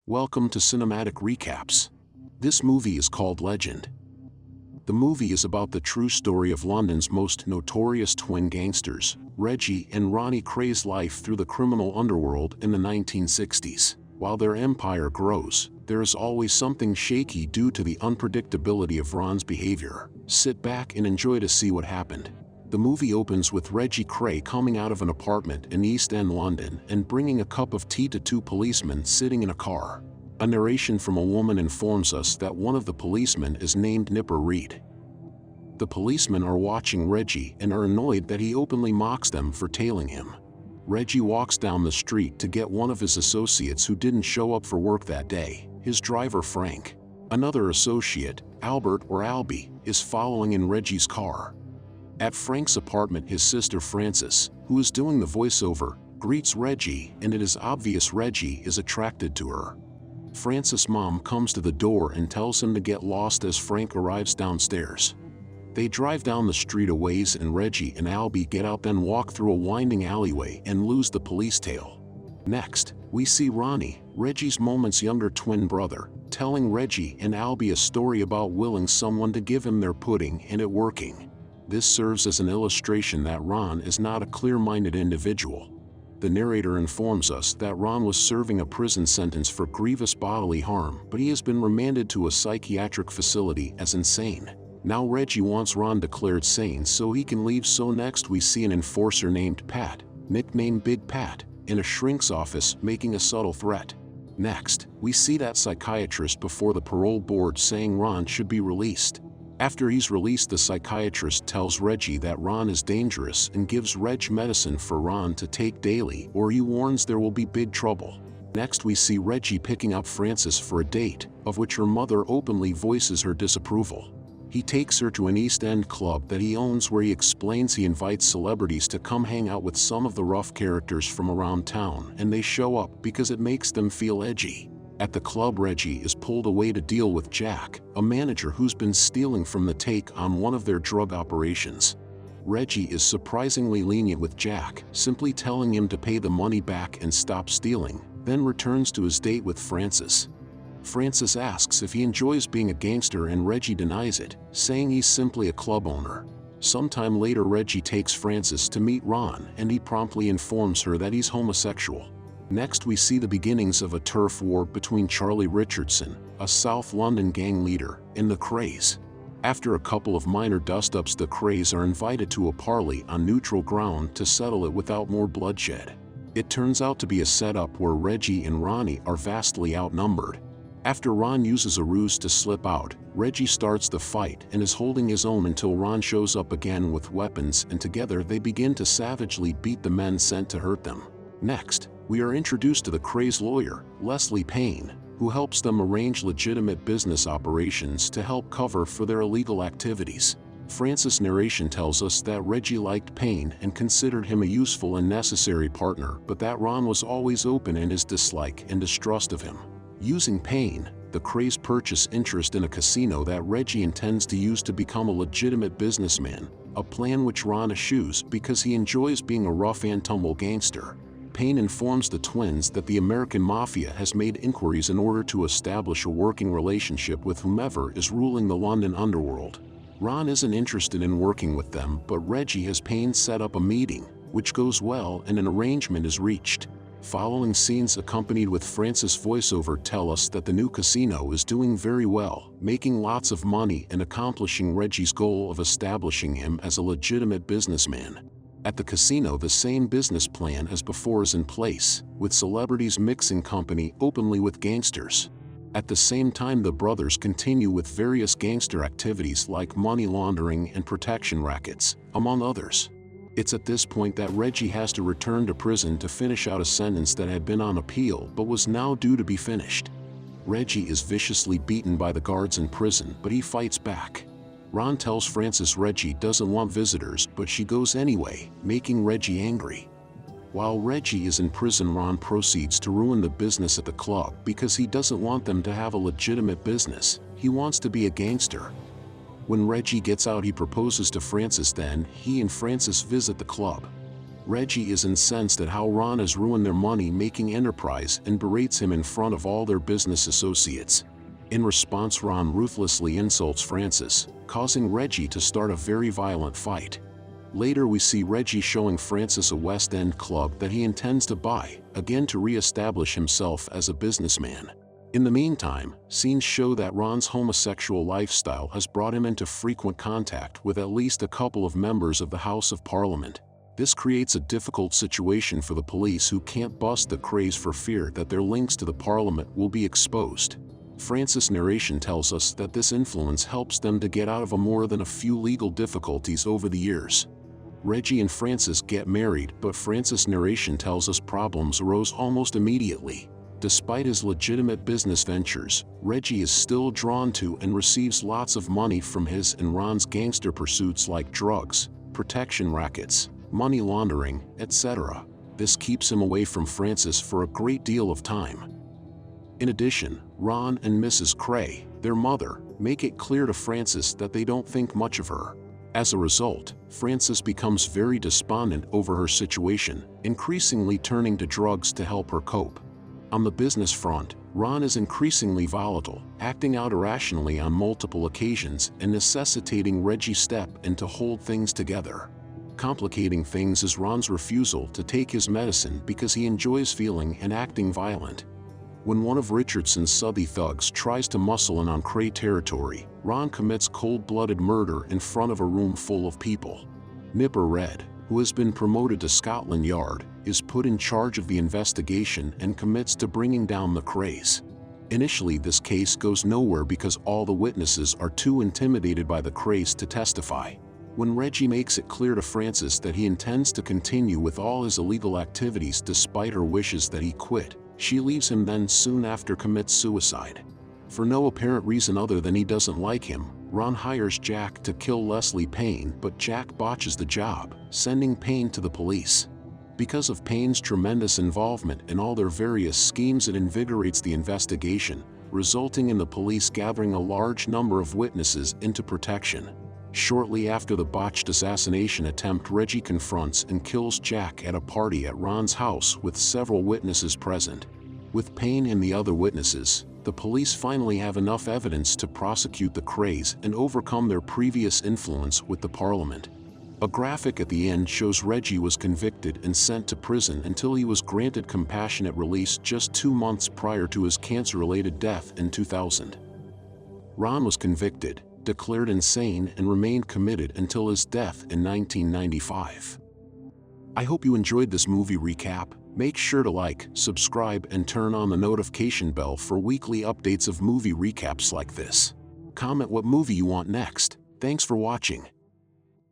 Welcome to Cinematic Recaps. This movie is called Legend. The movie is about the true story of London's most notorious twin gangsters, Reggie and Ronnie Kray's life through the criminal underworld in the 1960s. While their empire grows, there is always something shaky due to the unpredictability of Ron's behavior. Sit back and enjoy to see what happened. The movie opens with Reggie Kray coming out of an apartment in East End London and bringing a cup of tea to two policemen sitting in a car. A narration from a woman informs us that one of the policemen is named Nipper Reed. The policemen are watching Reggie and are annoyed that he openly mocks them for tailing him. Reggie walks down the street to get one of his associates who didn't show up for work that day, his driver Frank. Another associate, Albert or Albie, is following in Reggie's car. At Frank's apartment, his sister Frances, who is doing the voiceover, greets Reggie, and it is obvious Reggie is attracted to her. Frances' mom comes to the door and tells him to get lost as Frank arrives downstairs. They drive down the street a ways and Reggie and Albie get out, then walk through a winding alleyway and lose the police tail. Next, we see Ronnie, Reggie's moments younger twin brother, telling Reggie and Albie a story about willing someone to give him their pudding and it working. This serves as an illustration that Ron is not a clear-minded individual. The narrator informs us that Ron was serving a prison sentence for grievous bodily harm, but he has been remanded to a psychiatric facility as insane. Now Reggie wants Ron declared sane so he can leave, so next we see an enforcer named Pat, nicknamed Big Pat, in a shrink's office making a subtle threat. Next, we see that psychiatrist before the parole board saying Ron should be released. After he's released, the psychiatrist tells Reggie that Ron is dangerous and gives Reg medicine for Ron to take daily, or he warns there will be big trouble. Next we see Reggie picking up Frances for a date, of which her mother openly voices her disapproval. He takes her to an East End club that he owns where he explains he invites celebrities to come hang out with some of the rough characters from around town, and they show up because it makes them feel edgy. At the club, Reggie is pulled away to deal with Jack, a manager who's been stealing from the take on one of their drug operations. Reggie is surprisingly lenient with Jack, simply telling him to pay the money back and stop stealing, then returns to his date with Frances. Frances asks if he enjoys being a gangster and Reggie denies it, saying he's simply a club owner. Sometime later, Reggie takes Frances to meet Ron and he promptly informs her that he's homosexual. Next we see the beginnings of a turf war between Charlie Richardson, a South London gang leader, and the Krays. After a couple of minor dust-ups, the Krays are invited to a parley on neutral ground to settle it without more bloodshed. It turns out to be a setup where Reggie and Ronnie are vastly outnumbered. After Ron uses a ruse to slip out, Reggie starts the fight and is holding his own until Ron shows up again with weapons, and together they begin to savagely beat the men sent to hurt them. Next, we are introduced to the Krays' lawyer, Leslie Payne, who helps them arrange legitimate business operations to help cover for their illegal activities. Frances' narration tells us that Reggie liked Payne and considered him a useful and necessary partner, but that Ron was always open in his dislike and distrust of him. Using Payne, the Krays purchase interest in a casino that Reggie intends to use to become a legitimate businessman, a plan which Ron eschews because he enjoys being a rough-and-tumble gangster. Payne informs the twins that the American Mafia has made inquiries in order to establish a working relationship with whomever is ruling the London underworld. Ron isn't interested in working with them, but Reggie has Payne set up a meeting, which goes well and an arrangement is reached. Following scenes accompanied with Frances' voiceover tell us that the new casino is doing very well, making lots of money and accomplishing Reggie's goal of establishing him as a legitimate businessman. At the casino, the same business plan as before is in place, with celebrities mixing company openly with gangsters. At the same time, the brothers continue with various gangster activities like money laundering and protection rackets, among others. It's at this point that Reggie has to return to prison to finish out a sentence that had been on appeal but was now due to be finished. Reggie is viciously beaten by the guards in prison, but he fights back. Ron tells Frances Reggie doesn't want visitors, but she goes anyway, making Reggie angry. While Reggie is in prison, Ron proceeds to ruin the business at the club because he doesn't want them to have a legitimate business. He wants to be a gangster. When Reggie gets out, he proposes to Frances, then he and Frances visit the club. Reggie is incensed at how Ron has ruined their money-making enterprise and berates him in front of all their business associates. In response, Ron ruthlessly insults Francis, causing Reggie to start a very violent fight. Later we see Reggie showing Francis a West End club that he intends to buy, again to re-establish himself as a businessman. In the meantime, scenes show that Ron's homosexual lifestyle has brought him into frequent contact with at least a couple of members of the House of Parliament. This creates a difficult situation for the police, who can't bust the Krays for fear that their links to the Parliament will be exposed. Francis' narration tells us that this influence helps them to get out of more than a few legal difficulties over the years. Reggie and Francis get married, but Francis' narration tells us problems arose almost immediately. Despite his legitimate business ventures, Reggie is still drawn to and receives lots of money from his and Ron's gangster pursuits like drugs, protection rackets, money laundering, etc. This keeps him away from Francis for a great deal of time. In addition, Ron and Mrs. Kray, their mother, make it clear to Francis that they don't think much of her. As a result, Francis becomes very despondent over her situation, increasingly turning to drugs to help her cope. On the business front, Ron is increasingly volatile, acting out irrationally on multiple occasions and necessitating Reggie step in to hold things together. Complicating things is Ron's refusal to take his medicine because he enjoys feeling and acting violent. When one of Richardson's Southie thugs tries to muscle in on Kray territory, Ron commits cold-blooded murder in front of a room full of people. Nipper Red, who has been promoted to Scotland Yard, is put in charge of the investigation and commits to bringing down the Krays. Initially, this case goes nowhere because all the witnesses are too intimidated by the Krays to testify. When Reggie makes it clear to Francis that he intends to continue with all his illegal activities despite her wishes that he quit, she leaves him, then soon after commits suicide. For no apparent reason other than he doesn't like him, Ron hires Jack to kill Leslie Payne, but Jack botches the job, sending Payne to the police. Because of Payne's tremendous involvement in all their various schemes, it invigorates the investigation, resulting in the police gathering a large number of witnesses into protection. Shortly after the botched assassination attempt, Reggie confronts and kills Jack at a party at Ron's house with several witnesses present. With Payne and the other witnesses, the police finally have enough evidence to prosecute the Krays and overcome their previous influence with the Parliament. A graphic at the end shows Reggie was convicted and sent to prison until he was granted compassionate release just 2 months prior to his cancer-related death in 2000. Ron was convicted, declared insane, and remained committed until his death in 1995. I hope you enjoyed this movie recap. Make sure to like, subscribe, and turn on the notification bell for weekly updates of movie recaps like this. Comment what movie you want next. Thanks for watching.